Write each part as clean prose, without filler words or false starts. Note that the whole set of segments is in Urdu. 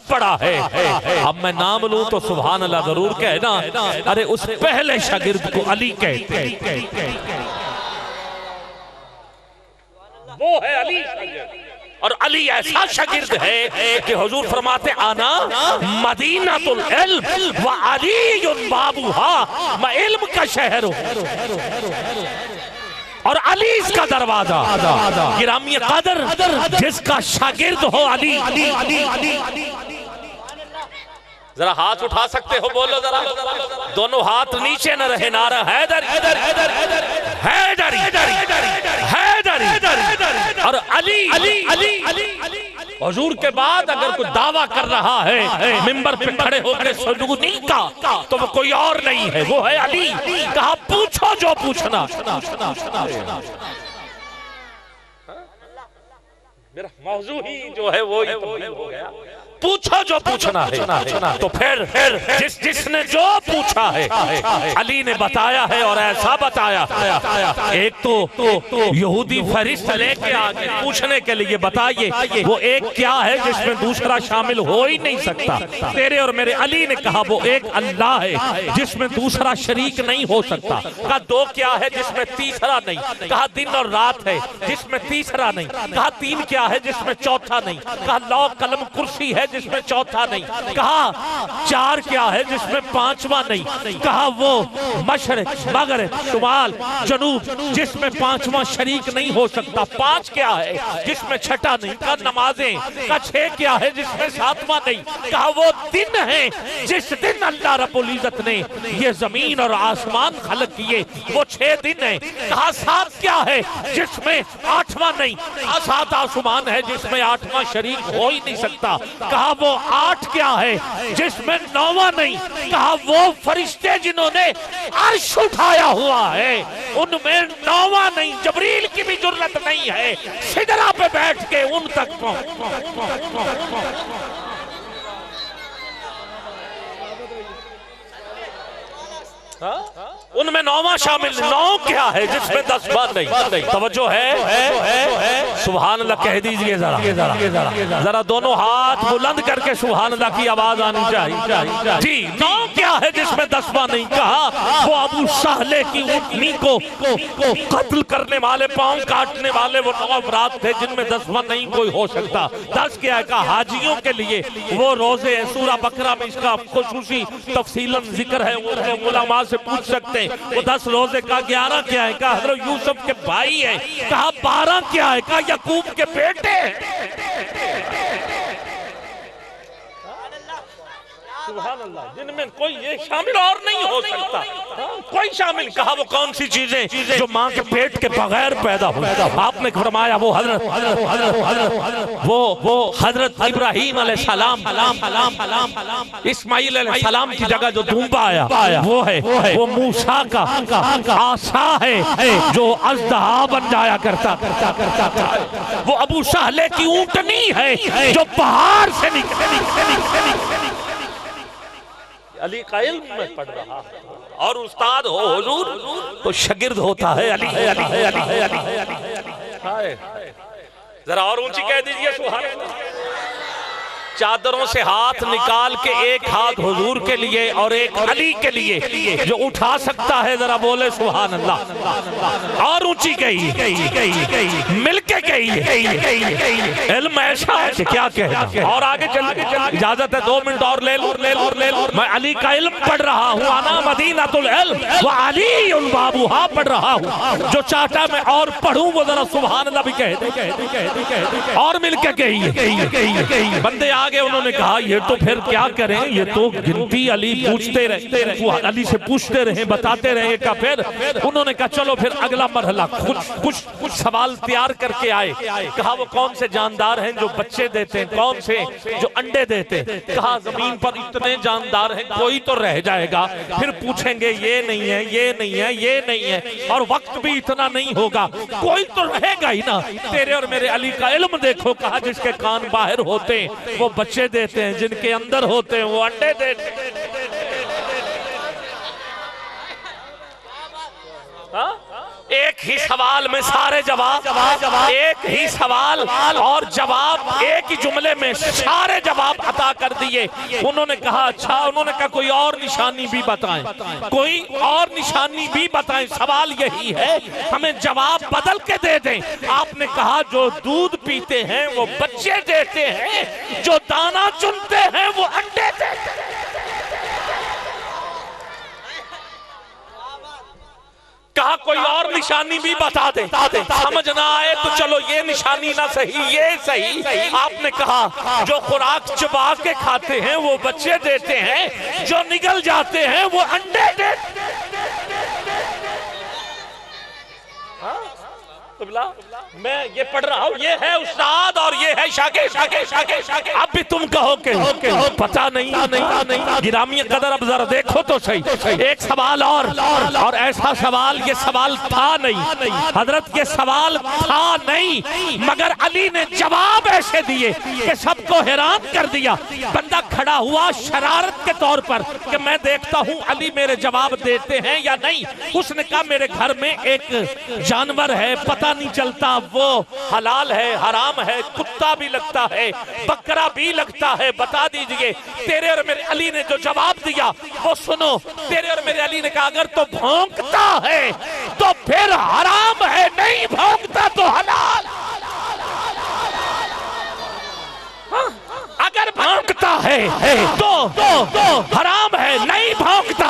بڑا ہے۔ اب میں نام لوں تو سبحان اللہ ضرور کہنا، ارے اس پہلے شاگرد کو علی کہتے ہیں، وہ ہے علی شاگرد۔ اور علی ایسا شاگرد ہے کہ حضور فرماتے آنا مدینۃ العلم وعلی بابوہا، میں علم کا شہر ہوں اور علی اس کا دروازہ۔ گرامی قدر جس کا شاگرد ہو علی، ذرا ہاتھ اٹھا سکتے ہو بولو ذرا، دونوں ہاتھ نیچے نہ رہے، نعرہ حیدری حیدری حیدری اور علی۔ حضور کے بعد اگر کوئی دعویٰ کر رہا ہے منبر پہ کھڑے ہو کے سجودی کا، تو وہ کوئی اور نہیں ہے، وہ ہے علی۔ کہا پوچھو جو پوچھنا۔ میرا موضوع ہی جو ہے وہ ہو گیا، پوچھو جو پوچھنا ہے۔ تو پھر جس نے جو پوچھا ہے علی نے بتایا ہے، اور ایسا بتایا۔ ایک تو یہودی فہرست لے کے آگے پوچھنے کے لیے بتائیے، وہ ایک کیا ہے جس میں دوسرا شامل ہو ہی نہیں سکتا؟ تیرے اور میرے علی نے کہا وہ ایک اللہ ہے جس میں دوسرا شریک نہیں ہو سکتا۔ کہا دو کیا ہے جس میں تیسرا نہیں؟ کہا دن اور رات ہے جس میں تیسرا نہیں۔ کہا تین کیا ہے جس میں چوتھا نہیں؟ کہا لوح قلم کرسی ہے جس میں چوتھا نہیں۔ کہا چار کیا ہے جس میں پانچواں نہیں؟ کہا وہ مشرق مغرب شمال جنوب جس میں پانچواں شریک نہیں ہو سکتا۔ پانچ کیا ہے جس میں چھٹا نہیں؟ کہا نمازیں۔ کہا چھ کیا ہے جس میں ساتواں نہیں؟ کہا وہ دن ہے جس دن اللہ رب العزت نے یہ زمین اور آسمان خلق کیے، وہ 6 دن ہیں۔ کہا سات کیا ہے جس میں آٹھواں نہیں؟ کہا سات آسمان ہے جس میں آٹھواں شریک ہو ہی نہیں سکتا۔ کہا وہ 8 کیا ہے جس میں 9واں نہیں؟ کہا وہ فرشتے جنہوں نے عرش اٹھایا ہوا ہے ان میں 9واں نہیں۔ جبریل کی بھی جرت نہیں ہے سدرہ پہ بیٹھ کے ان تک ان میں 9واں شامل۔ 9 کیا ہے جس میں 10 بار نہیں؟ توجہ ہے؟ سبحان اللہ کہہ دیجئے ذرا دونوں ہاتھ بلند کر کے سبحان اللہ کی آواز آنی چاہیے جی۔ 9 کیا ہے جس میں 10 بار نہیں؟ کہا وہ ابو سہلے کی اونٹنی کو قتل کرنے والے، پاؤں کاٹنے والے وہ 9 افراد تھے جن میں 10 بار نہیں کوئی ہو سکتا۔ 10 کیا ہے؟ کہا حاجیوں کے لیے وہ روزے ہیں، سورہ بقرہ میں اس کا خصوصی تفصیلاً ذکر ہے، وہ علماء سے پوچھ سکتے ہیں۔ وہ 10 روزے کا 11 کیا ہے؟ کہا حضرت یوسف کے بھائی ہیں۔ کہا 12 کیا ہے؟ کہا یعقوب کے بیٹے ہیں۔ سبحان اللہ، جن میں کوئی یہ شامل اور نہیں ہو سکتا، کوئی شامل۔ کہا وہ کون سی چیزیں جو ماں کے پیٹ کے بغیر پیدا ہوئی؟ آپ نے فرمایا وہ حضرت ابراہیم علیہ السلام، اسماعیل علیہ السلام کی جگہ جو دھومبا آیا وہ ہے، وہ موسیٰ کا عصا ہے جو اژدہا بن جایا کرتا، وہ ابو سہلے کی اونٹنی ہے جو پہاڑ سے نکلی۔ علی کا علم میں پڑھ رہا اور استاد ہو حضور تو شاگرد ہوتا ہے علی۔ ذرا اور اونچی کہہ دیجئے سبحان اللہ۔ چادروں سے ہاتھ نکال کے ایک ہاتھ حضور کے لیے اور ایک علی کے لیے جو اٹھا سکتا ہے ذرا بولے سبحان اللہ۔ اور اونچی کہیے، مل کے کہیے، علم ایسا ہے کہ کیا کہنا۔ اور آگے چل، اجازت ہے 2 منٹ اور لے لو۔ میں علی کا علم پڑھ رہا ہوں، انا مدینۃ العلم وعلی بابوہا پڑھ رہا ہوں۔ جو چاہتا میں اور پڑھوں وہ ذرا سبحان اللہ بھی کہہ دے، اور مل کے کہیے۔ بندے آگے انہوں نے کہا یہ تو پھر کیا کریں، یہ تو گنتی علی پوچھتے رہے، علی سے پوچھتے رہے، بتاتے رہے۔ کا پھر انہوں نے کہا چلو پھر اگلا مرحلہ، کچھ سوال تیار کر کے آئے۔ کہا وہ کون سے جاندار ہیں جو بچے دیتے ہیں، کون سے جو انڈے دیتے ہیں؟ کہا زمین پر اتنے جاندار ہیں کوئی تو رہ جائے گا، پھر پوچھیں گے یہ نہیں ہے، یہ نہیں ہے، یہ نہیں ہے، اور وقت بھی اتنا نہیں ہوگا، کوئی تو رہے گا ہی نا۔ تیرے اور میرے علی کا علم دیکھو، کہا جس کے کان باہر ہوتے ہیں وہ بچے دیتے ہیں، جن کے اندر ہوتے ہیں وہ انڈے دیتے ہیں۔ ایک ہی سوال میں سارے جواب، ایک ہی سوال اور جواب ایک ہی جملے میں سارے جواب عطا کر دیے۔ انہوں نے کہا اچھا، انہوں نے کہا کوئی اور نشانی بھی بتائیں، کوئی اور نشانی بھی بتائیں، سوال یہی ہے ہمیں جواب بدل کے دے دیں۔ آپ نے کہا جو دودھ پیتے ہیں وہ بچے دیتے ہیں، جو دانا چنتے ہیں وہ انڈے دیتے ہیں۔ کہا کوئی اور نشانی بھی بتا دے، سمجھ نہ آئے تو چلو یہ نشانی نہ صحیح یہ صحیح۔ آپ نے کہا جو خوراک چبا کے کھاتے ہیں وہ بچے دیتے ہیں، جو نگل جاتے ہیں وہ انڈے دیتے ہیں۔ میں یہ پڑھ رہا ہوں، یہ ہے استاد اور یہ ہے شاگرد۔ اب بھی تم کہو کہ پتہ نہیں۔ گرامی قدر اب ذرا دیکھو تو صحیح، ایک سوال اور ایسا سوال، یہ سوال تھا نہیں حضرت، یہ سوال تھا نہیں، مگر علی نے جواب ایسے دیے کہ سب کو حیران کر دیا۔ بندہ کھڑا ہوا شرارت کے طور پر کہ میں دیکھتا ہوں علی میرے جواب دیتے ہیں یا نہیں۔ اس نے کہا میرے گھر میں ایک جانور ہے، پتہ نہیں چلتا وہ حلال ہے حرام ہے، کتا بھی لگتا ہے بکرا بھی لگتا ہے، بتا دیجئے۔ تیرے اور میرے علی نے جو جواب دیا وہ سنو، تیرے اور میرے علی نے کہا اگر تو بھونکتا ہے تو پھر حرام ہے، نہیں بھونکتا تو حلال۔ اگر بھونکتا ہے تو حرام ہے، نہیں بھونکتا،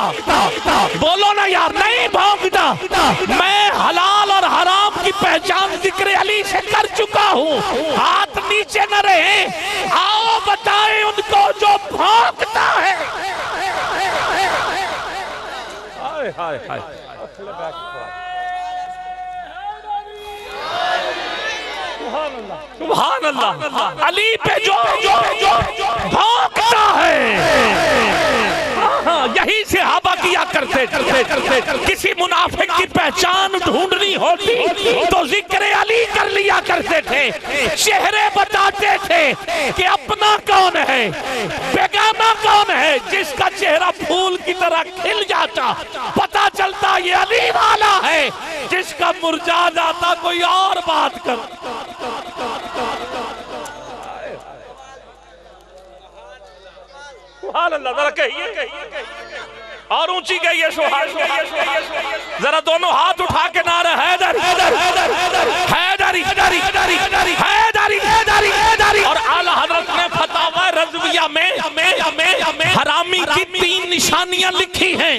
بولو نا یار، نہیں بھونکتا۔ میں حلال اور حرام کی پہچان ذکر علی سے کر چکا ہوں، ہاتھ نیچے نہ رہے، آؤ بتائیں ان کو جو بھونکتا ہے۔ سبحان اللہ، علی پہ جو بھونکتا ہے، یہی صحابہ کیا کرتے تھے۔ کسی منافق کی پہچان ڈھونڈنی ہوتی تو ذکر علی کر لیا کرتے تھے، چہرے بتاتے تھے کہ اپنا کون ہے بیگانہ کون ہے۔ جس کا چہرہ پھول کی طرح کھل جاتا پتا چلتا یہ علی والا ہے، جس کا مرجھا جاتا کوئی اور بات کر۔ سبحان اللہ، ذرا کہیے اور اونچی کہیے سبحان اللہ۔ ذرا دونوں ہاتھ اٹھا کے نعرہ حیدر حیدری حیدری۔ اور اعلی حضرت نے فتاوی رضویہ میں حرامی کی 3 نشانیاں لکھی ہیں۔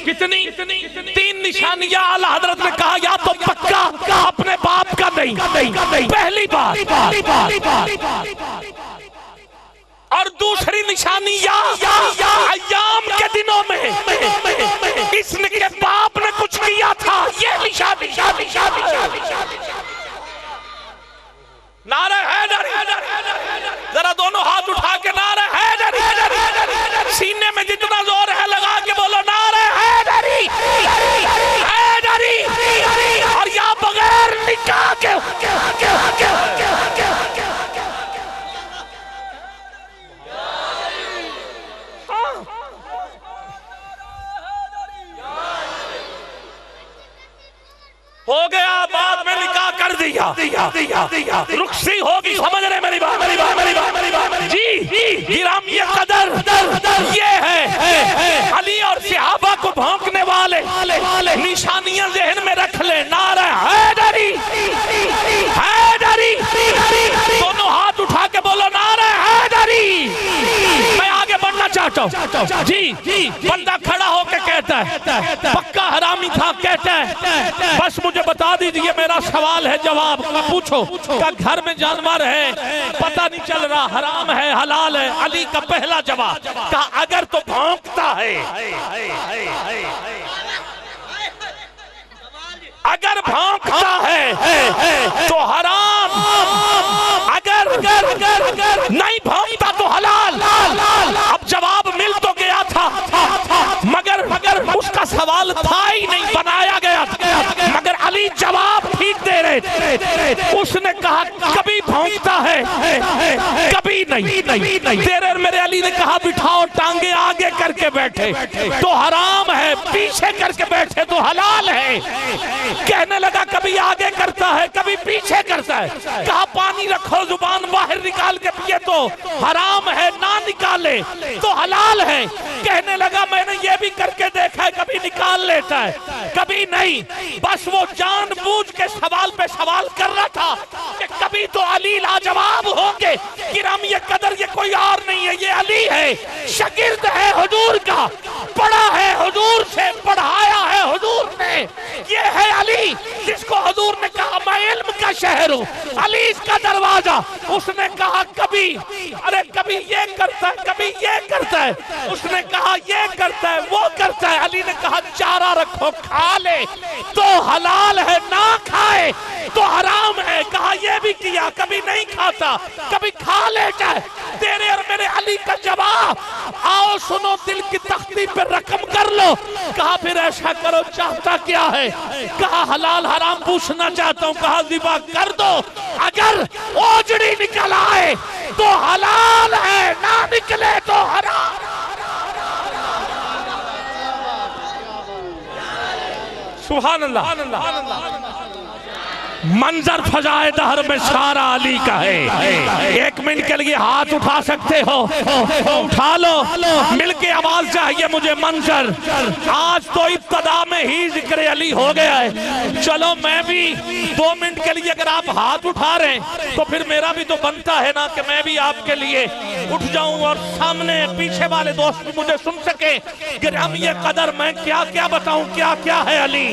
کتنی؟ 3 نشانیاں اعلی حضرت نے کہا یا تو پکا اپنے باپ کا نہیں، پہلی بات، اور دوسری نشانی ایام کے دنوں میں اس نے کے باپ نے کچھ کیا تھا، یہ نشانی۔ نعرہ حیدر، ذرا دونوں ہاتھ اٹھا کے نعرہ حیدر، سینے میں جتنا زور ہے لگا کے بولو نعرہ حیدری حیدری، اور یا بغیر نکاح کے ہو گیا، بعد میں نکاح کر دیا، رخصی ہوگی، سمجھ رہے میری بات؟ جی گرامی قدر یہ ہے علی اور صحابہ کو بھونکنے والے نشانیاں ذہن میں رکھ لیں۔ نعرہ حیدری حیدری، دونوں ہاتھ اٹھا کے بولو نعرہ حیدری۔ میں آگے بڑھنا چاہتا ہوں، جی بندہ کھڑا ہو کے کہتا ہے پکا حرامی تھا، کہتا ہے بس مجھے بتا دیجئے، میرا سوال ہے جواب پوچھو، کہ گھر میں جانور ہے پتہ نہیں چل رہا حرام ہے حلال ہے۔ علی کا پہلا جواب کہا اگر تو بھونکتا ہے، اگر بھونکتا ہے تو حرام، اگر نہیں بھونکتا تو حلال۔ اب جواب مل تو گیا تھا مگر اس کا سوال تھا ہی نہیں، بنایا گیا تھا، مگر علی جواب ٹھیک دے رہے تھے۔ اس نے کہا کبھی بھونکتا ہے کبھی نہیں۔ نہیں۔ تیرے اور میرے علی نے کہا بٹھاؤ ٹانگیں آگے کر کے بیٹھے تو حرام ہے، پیچھے کر کے بیٹھے تو حلال ہے۔ کہنے لگا کبھی آگے کرتا ہے کبھی پیچھے کرتا ہے، کہا پانی رکھو زبان باہر نکال کے پیے تو حرام ہے، نہ نکالے تو حلال ہے۔ کہنے لگا میں نے یہ بھی کر کے دیکھا ہے، کبھی نکال لیتا ہے کبھی نہیں۔ بس وہ جان بوجھ کے سوال پہ سوال کر رہا تھا کہ کبھی تو علی لاجواب ہوں گے۔ کرام یہ قدر یہ کوئی اور نہیں ہے، یہ علی ہے، شاگرد ہے حضور کا، پڑھا ہے حضور سے، پڑھایا ہے حضور نے۔ یہ ہے علی جس کو حضور نے کہا میں علم کا شہر ہوں، علی اس کا دروازہ۔ اس نے کہا کبھی ارے کبھی یہ کرتا ہے کبھی یہ کرتا ہے، اس نے کہا یہ کرتا ہے وہ کرتا ہے۔ علی نے کہا چارہ رکھو کھا لے تو حلال ہے، نہ کھائے تو حرام ہے۔ کہا یہ بھی کیا، کبھی نہیں کھاتا کبھی کھا لیتا ہے۔ تیرے اور میرے علی کا جواب آؤ سنو، دل کی تختی پہ رقم کر لو۔ کہا پھر ایسا کرو چاہتا کیا ہے؟ کہا حلال حرام پوچھنا چاہتا ہوں۔ کہا ذبح کر دو، اگر اوجڑی نکل آئے تو حلال ہے، نہ نکلے تو حرام۔ سبحان اللہ۔ منظر فضائے دہر میں سارا علی کا ہے۔ ایک منٹ کے لیے ہاتھ اٹھا سکتے ہو تو اٹھا لو، مل کے آواز چاہیے مجھے منظر۔ آج تو ابتدا میں ہی ذکر علی ہو گیا ہے، چلو میں بھی 2 منٹ کے لیے اگر آپ ہاتھ اٹھا رہے ہیں تو پھر میرا بھی تو بنتا ہے نا کہ میں بھی آپ کے لیے اٹھ جاؤں اور سامنے پیچھے والے دوست بھی مجھے سن سکے کہ ہم یہ قدر میں کیا کیا بتاؤں، کیا کیا ہے علی۔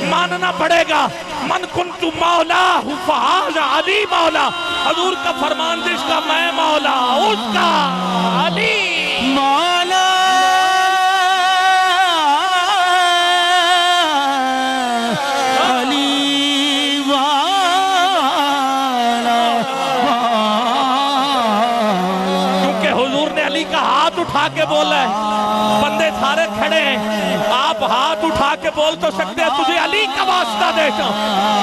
ماننا پڑے گا من کنت مولا فہذا علی مولا، حضور کا فرمان جس کا میں مولا اس کا علی مولا۔ علی والا کیونکہ حضور نے علی کا ہاتھ اٹھا کے بولا ہے، بندے سارے کھڑے ہیں، آپ ہاتھ اٹھا کے بول تو سکتے ہیں تجھے علی کا واسطہ دیتا ہوں،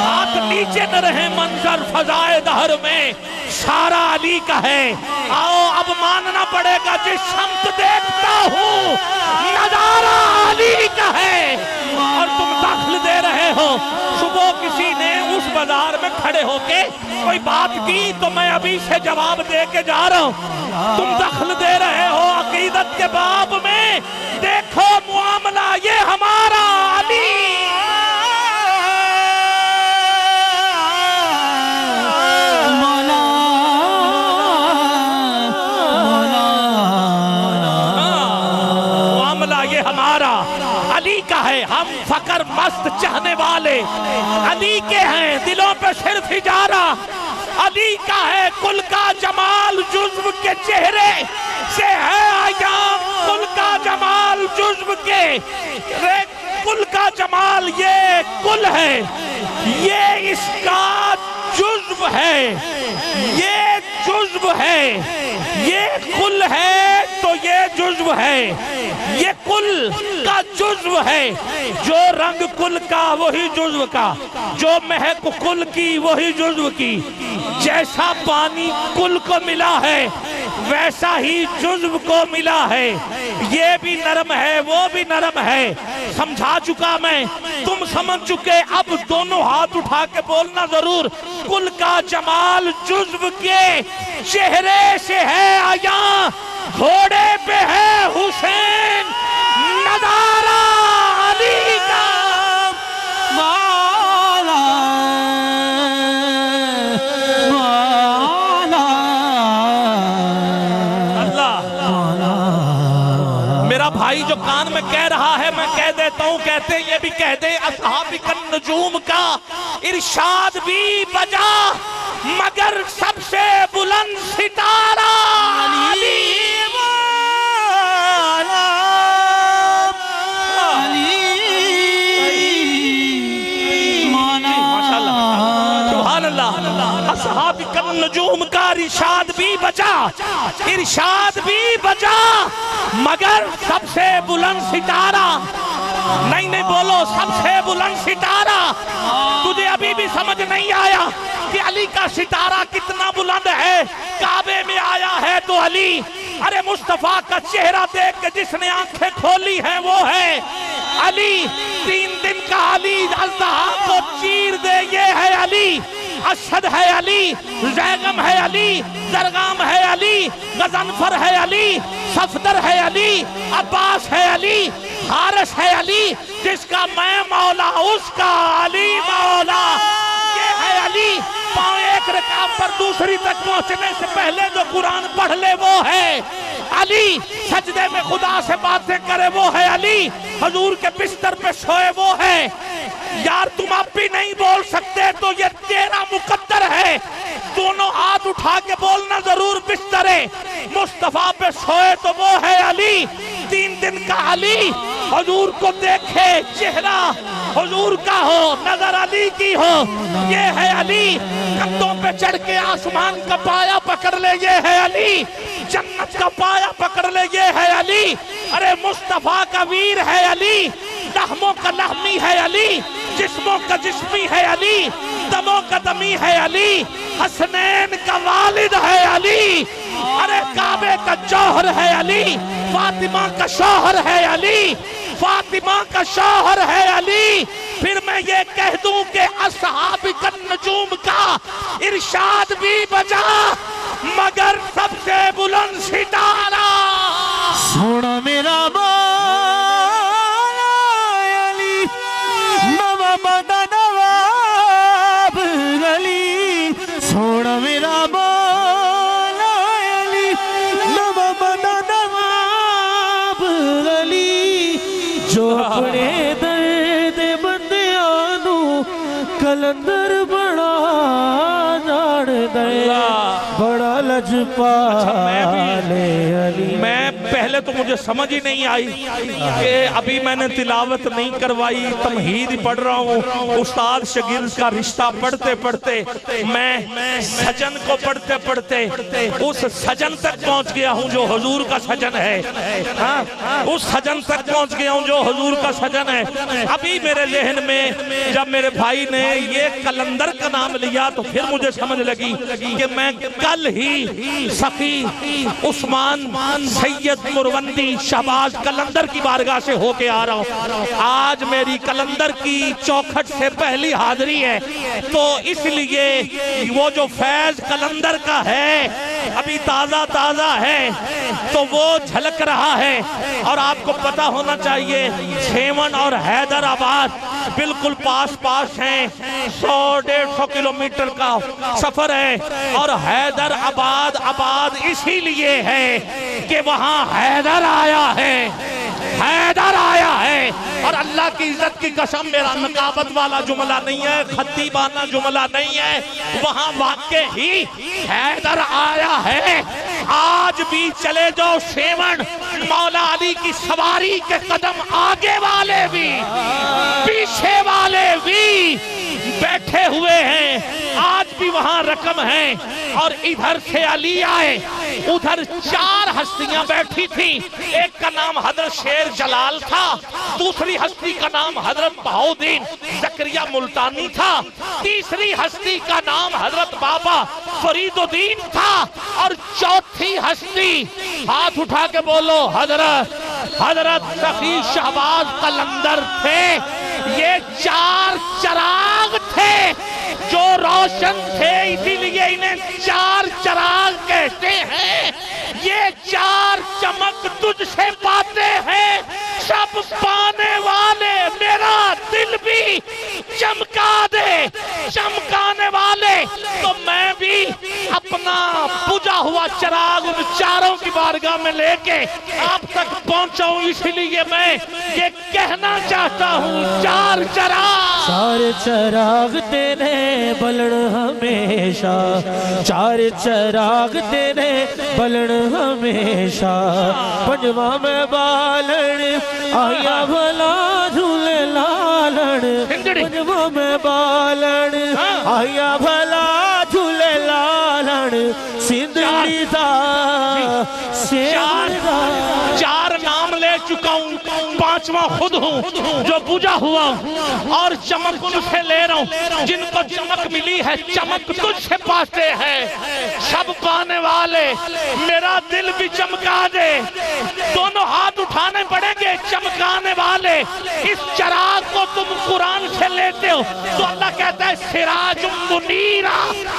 ہاتھ نیچے نہ رہے۔ منظر فضائے دہر میں سارا علی کا ہے۔ آؤ اب ماننا پڑے گا جس سمت دیکھتا ہوں نظارہ علی کا ہے، اور تم دخل دے رہے ہو۔ صبح کسی نے اس بازار میں کھڑے ہو کے کوئی بات کی تو میں ابھی سے جواب دے کے جا رہا ہوں، تم دخل دے رہے ہو عقیدت کے باب میں۔ دیکھو معاملہ یہ ہمارا علی علی کا ہے۔ ہم فقر مست چاہنے والے علی کے ہیں، دلوں پہ صرف اجارہ علی کا ہے۔ کل کا جمال جزو کے چہرے سے ہے آیام، کل کا جمال جزو کے، کل کا جمال یہ کل ہے، یہ اس کا جزو ہے، یہ جزو ہے، یہ کل ہے تو یہ جزو ہے، یہ کل کا جزو ہے۔ جو رنگ کل کا وہی جزو کا، جو مہک کل کی وہی جزو کی۔ جیسا پانی کل کو ملا ہے ویسا ہی جزو کو ملا ہے، یہ بھی نرم ہے وہ بھی نرم ہے۔ سمجھا چکا میں، تم سمجھ چکے، اب دونوں ہاتھ اٹھا کے بولنا ضرور۔ کل کا جمال جزو کے چہرے سے ہے آیاں، گھوڑے پہ ہے حسین، نظارہ علی کا مولا مولا۔ اللہ میرا بھائی جو کان میں کہہ رہا ہے میں کہہ دیتا ہوں، کہتے یہ بھی کہہ دے اصحاب النجوم کا ارشاد بھی بجا، مگر سب سے بلند ستارہ علی اصحاب النجوم کا ارشاد بھی بجا، ارشاد بھی بجا، مگر سب سے بلند ستارہ نہیں بولو، سب سے بلند ستارہ تجھے ابھی بھی سمجھ نہیں آیا کہ علی کا ستارہ کتنا بلند ہے. کعبے میں آیا ہے تو علی. ارے مصطفیٰ کا چہرہ دیکھ کے جس نے آنکھیں کھولی ہیں وہ ہے علی. 3 دن کا علی اژدہا کو چیر دے یہ ہے علی. اسد ہے علی, زیغم ہے علی, زرغام ہے علی, غضنفر ہے علی, صفدر ہے علی, عباس ہے علی, حارث ہے علی. جس کا میں مولا اس کا علی مولا. یہ ہے علی. پاؤں ایک رکعت پر دوسری تک پہنچنے سے پہلے جو قرآن پڑھ لے وہ ہے علی. سجدے میں خدا سے باتیں کرے وہ ہے علی. حضور کے بستر پہ سوئے وہ ہے. یار تم اب بھی نہیں بول سکتے تو یہ تیرا مقدر ہے. دونوں ہاتھ اٹھا کے بولنا ضرور بستر ہے. مصطفیٰ پہ سوئے تو وہ ہے علی. 3 دن کا علی. حضور کو دیکھے چہرہ حضور کا ہو, نظر علی کی ہو, یہ ہے علی. کندھوں پہ چڑھ کے آسمان کا پایا پکڑ لے یہ ہے علی. جنت کا پایا پکڑ لے یہ ہے علی. ارے مصطفیٰ کا ویر ہے علی. لحموں کا لحمی ہے علی. جسموں کا جسمی ہے علی. دموں کا دمی ہے علی. حسنین کا والد ہے علی. ارے کعبے کا جوہر ہے علی. فاطمہ کا شوہر ہے علی. فاطمہ کا شوہر ہے علی. پھر میں یہ کہہ دوں کہ اصحاب النجوم کا ارشاد بھی بجا مگر سب سے بلند ستارہ سونا میرا مولا علی. نواب نواب علی. سونا میرا مولا علی. نواب نواب علی. جو اپنے درد بندیاں نو کلندر بڑا جاڑ دے, بڑا لجپال علی. میں پہلے تو مجھے سمجھ ہی نہیں آئی کہ ابھی میں نے تلاوت نہیں کروائی, تمہید ہی پڑھ رہا ہوں. استاد شاگرد کا رشتہ پڑھتے پڑھتے میں سجن کو پڑھتے پڑھتے اس سجن تک پہنچ گیا ہوں جو حضور کا سجن ہے. اس سجن تک پہنچ گیا ہوں جو حضور کا سجن ہے. ابھی میرے ذہن میں جب میرے بھائی نے یہ کلندر کا نام لیا تو پھر مجھے سمجھ لگی کہ میں کل ہی سخی عثمان سید مروندی شہباز کلندر کی بارگاہ سے ہو کے آ رہا ہوں. آج میری کلندر کی چوکھٹ سے پہلی حاضری ہے تو اس لیے وہ جو فیض کلندر کا ہے ابھی تازہ تازہ ہے تو وہ جھلک رہا ہے. اور آپ کو پتا ہونا چاہیے سیون اور حیدر آباد بالکل پاس پاس ہیں. 100-150 کلومیٹر کا سفر ہے. اور حیدر آباد اسی لیے ہے کہ وہاں حیدر آیا ہے. حیدر آیا ہے. اور اللہ کی عزت کی قسم میرا نقابت والا جملہ نہیں ہے, خطیبانہ جملہ نہیں ہے, وہاں واقع ہی حیدر آیا ہے. آج بھی چلے جاؤ سیون, مولا علی کی سواری کے قدم آگے والے بھی پیچھے والے بھی بیٹھے ہوئے ہیں. آج بھی وہاں رقم ہے. اور ادھر سے علی آئے, ادھر 4 ہستیاں بیٹھی تھیں. ایک کا نام حضرت شیر جلال تھا, دوسری ہستی کا نام حضرت بہاؤدین زکریا ملتانی تھا, تیسری ہستی کا نام حضرت بابا فرید الدین تھا, اور چوتھی ہستی ہاتھ اٹھا کے بولو حضرت سخی شہباز کلندر تھے. یہ 4 چراغ تھے جو روشن تھے, اسی لیے انہیں 4 چراغ کہتے ہیں. یہ 4 چمک تجھ سے پاتے ہیں سب پانے والے, میرا دل بھی چمکا دے چمکانے والے. تو میں بھی اپنا بجھا ہوا چراغ ان 4 کی بارگاہ میں لے کے آپ تک پہنچا ہوں. اسی لیے میں یہ کہنا چاہتا ہوں 4 چراغ. 4 چراغ تیرے بلڑ ہمیشہ, 4 چراغ تیرے بلڑ ہمیشہ. پنجواں میں بالڑ آیا بھلا جھولے لالڑ, پنجواں میں بالڑ آیا بھلا جھولے لالڑ. سندھڑی دا 4 نام لے چکا ہوں، پانچواں خود ہوں جو بجھا ہوا ہوں، اور چمک ان سے لے رہا ہوں جن کو چمک ملی ہے، چمک تجھ سے پاتے ہیں سب پانے والے، میرا دل بھی چمکا دے، دونوں ہاتھ اٹھانے پڑیں گے چمکانے والے، اس چراغ کو تم قرآن سے لیتے ہو تو اللہ کہتا ہے سراج منیرہ،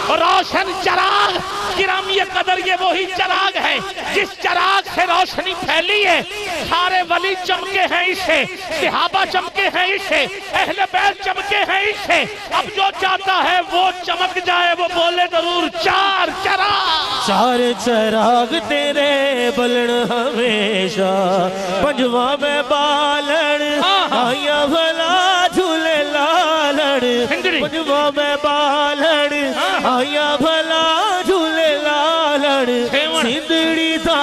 روشن چراغ، کرام یہ قدر یہ وہی چراغ ہے جس چراغ سے روشنی پھیلی ہے، سارے ولی چمکے ہیں اسے، صحابہ چمکے ہیں اسے، اہل بیت چمکے ہیں اسے، اب جو چاہتا ہے وہ چمک جائے، وہ بولے ضرور چار چراغ، چار چراغ تیرے بلن ہمیشہ، پنجواں میں بالن آیا بھلا جھولے لالن، پنجواں میں بالن آیا بھلا جھولے لالن، سندڑی the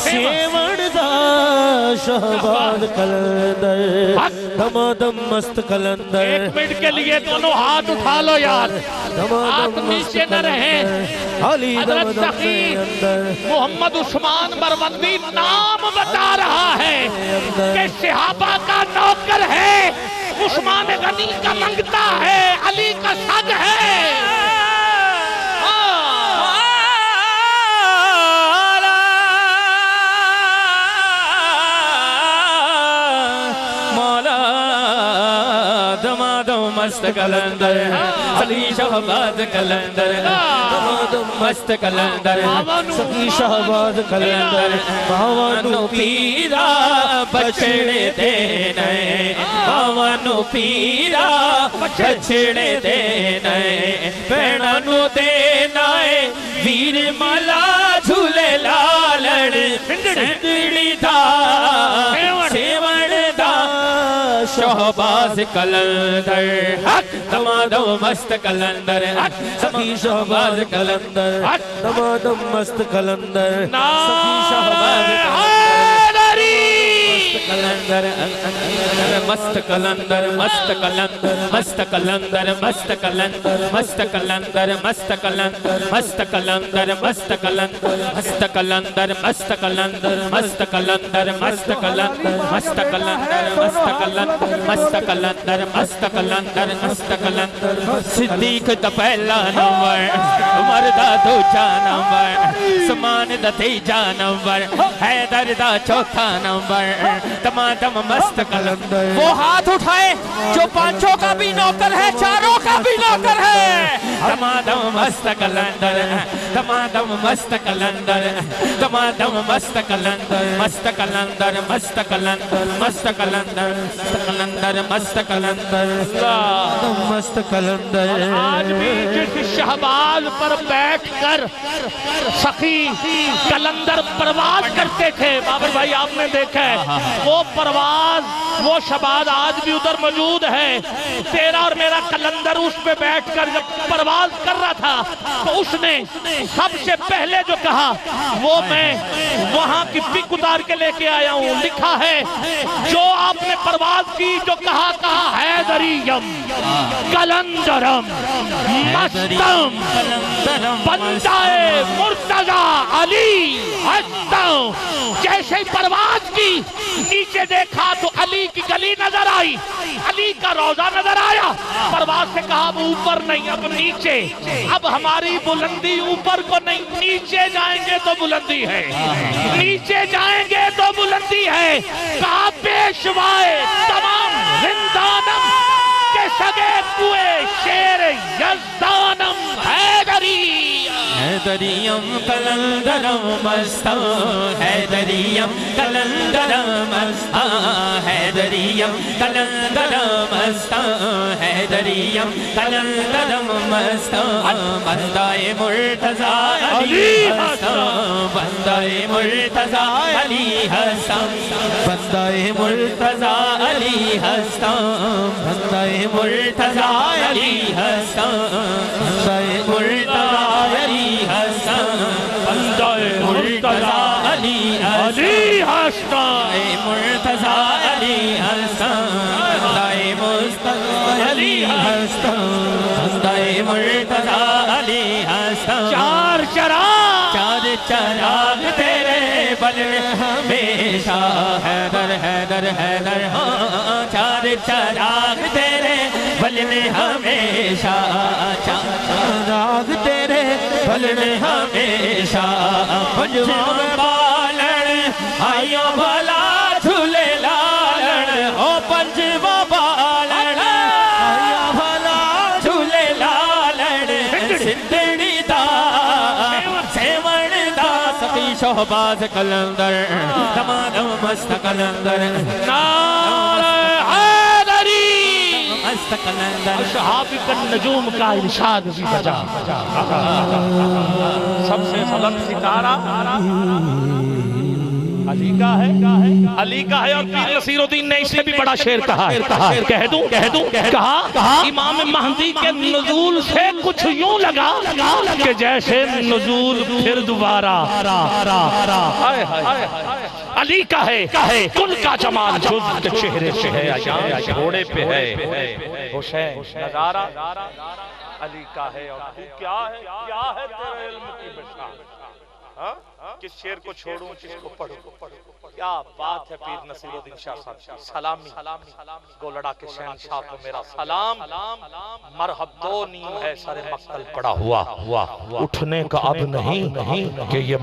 seven the Shahbaz Qalandar, دمادم مست کلندر، ایک منٹ کے لیے دونوں ہاتھ اٹھا لو یار، ہاتھ نیچے نہ رہیں، حضرت سخی محمد عثمان مروندی نام بتا رہا ہے کہ صحابہ کا نوکر ہے، عثمان غنی کا منگتا ہے، علی کا سگ ہے، مست کلندر، علی شہباز کلندر، مست کلندر، سخی شہباز کلندر، باوانو پیرا بچڑے دینے، باوانو پیرا بچڑے دینے، بینانو دینے، ویر مالا جھولے لالڑ، سندڑی the seven the Shahbaz Qalandar, دمادم مست کلندر، سخی شہباز کلندر، دمادم مست کلندر، سخی شہباز کلندر، مست کلندر، مست کلندر، مست کلندر، مست کلندر، مست کلندر، مست کلندر، مست کلندر، مست کلندر، مست کلندر، مست کلندر، مست کلندر، مست کلندر، مست کلندر، مست کلندر، مست کلندر، مست کلندر، مست کلندر، صدیق دا پہلا نمبر، عمر دا دوجا نمبر، عثمان دا تیجا نمبر، حیدر دا چوتھا نمبر، دمادم مست کلندر، وہ ہاتھ اٹھائے جو پانچوں کا بھی نوکر ہے، چاروں کا بھی نوکر ہے، دمادم مست کلندر، دمادم مست کلندر، دمادم مست کلندر، مست کلندر، مست کلندر، مست کلندر، کلندر، مست کلندر، مست کلندر، آج بھی جس شہباز پر بیٹھ کر سخی کلندر پرواز کرتے تھے، بابر بھائی آپ نے دیکھا ہے، وہ پرواز، وہ شہباز آج بھی ادھر موجود ہے، تیرا اور میرا کلندر اس پہ بیٹھ کر جب پرواز کر رہا تھا تو اس نے سب سے پہلے جو کہا وہ میں وہاں کی پک اتار کے لے کے آیا ہوں، لکھا ہے جو آپ نے پرواز کی جو کہا حیدریم کلندرم مستم بندائے مرتضی علی ہستم، جیسے پرواز کی نیچے دیکھا تو علی کی گلی نظر آئی، علی کا روضہ نظر آیا، پرواز سے کہا اب اوپر نہیں اب نیچے، اب ہماری بلندی اوپر کو نہیں، نیچے جائیں گے تو بلندی ہے، نیچے جائیں گے تو بلندی ہے، کہا پیشوائے تمام زندانم کے سگے کوئے شیر یزدانم حیدری، حیدریم کلندرم مستم، حیدریم کلندرم مستم، حیدریم کلندرم مستم، حیدریم کلندرم مستم، بندائے مرتضی علی ہستم، بندائے مرتضی علی ہستم، بندائے مرتضی علی ہستم، بندائے مرتضی علی ہستم، بندائے مرتضی علی ہستم، بندائے مرتضی علی ہستم، مرتضی علی ہستم، بندائے مرتضی علی ہستم، بندائے مرتضی علی ہستم، چار چراغ چار چراغ تیرے بلن ہمیشہ حیدر حیدر حیدر ہاں چار چراغ تیرے بلن ہمیشہ چراغ تیرے بلن ہمیشہ پنجواں بالن آئیو بھلا جھولے لالن او پنجواں بالن آئیو بھلا جھولے لالن سندھڑی دا سیون دا سخی شہباز کلندر دمادم مست کلندر نعرہ حیدری مست کلندر شہابق النجوم کا ارشاد بھی بجا سب سے بلند ستارہ علی کا ہے علی کا ہے اور پیر نصیر الدین نے اسے بھی بڑا شعر کہا ہے کہہ دوں کہا امام مہدی کے نزول سے کچھ یوں لگا کہ جیسے نزول پھر دوبارہ علی کا ہے کل کا جمال جز کے چہرے سے ہے گھوڑے پہ ہے حسین نظارہ علی کا ہے اور تو کیا ہے تیرے علم کی بشارت کس شعر کو چھوڑوں کس کو پڑھوں کیا بات ہے پیر نصیر الدین شاہ صاحب سلامی گولڑا کے شہنشاہ کو میرا سلام مرحب دو نیم ہے سر مقتل پڑا ہوا اٹھنے کا اب نہیں کہ یہ